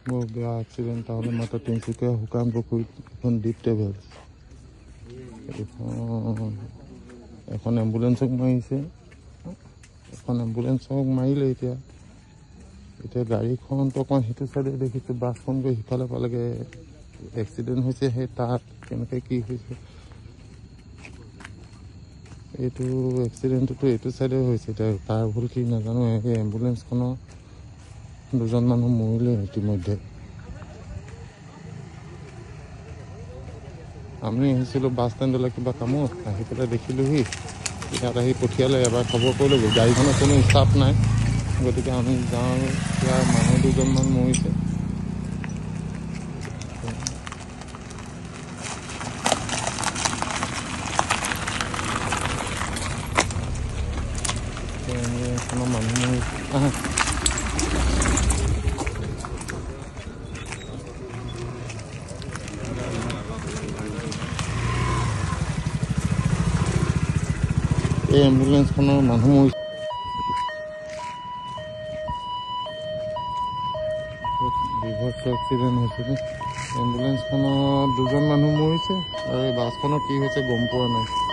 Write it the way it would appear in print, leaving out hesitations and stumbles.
বৰ বেয়া এক্সিডেণ্ট তাহলে মাত্ৰ তিনিচুকীয়া শুকান পুখুৰীত এখন দ্বীপ ট্ৰেভেলছ এখন এম্বুলেঞ্চক মাৰিছে এখন এম্বুলেঞ্চক মাৰিলে এতিয়া গাড়ীখনতো অকণমান সিটো চাইডে দেখিছোঁ বাছখন গৈ সিফালে পালেগৈ এক্সিডেণ্ট হৈছে সেই তাত কেনেকৈ কি হৈছে এইটো এক্সিডেণ্টটো এইটো চাইডে হৈছে এতিয়া তাৰ ভুল কি নাজানো এই এম্বুলেঞ্চখনৰ দুজন মানুহ মৰিলে ইতিমধ্যে আমি আহিছিলোঁ বাছ ষ্টেণ্ডলৈ কিবা কামত আহি পেলাই দেখিলোঁহি ইয়াত আহি পঠিয়ালে এবাৰ খবৰ কৰিলোঁ গাড়ীখনৰ কোনো ষ্টাফ নাই গতিকে আমি যাওঁ ইয়াৰ মানুহ দুজনমান মৰিছে মানুহ মৰিছে এই এম্বুলেঞ্চখনৰ মানুহ মৰিছে বিভৎস এক্সিডেণ্ট হৈছিলে এম্বুলেঞ্চখনত দুজন মানুহ মৰিছে আৰু এই বাছখনৰ কি হৈছে গম পোৱা নাই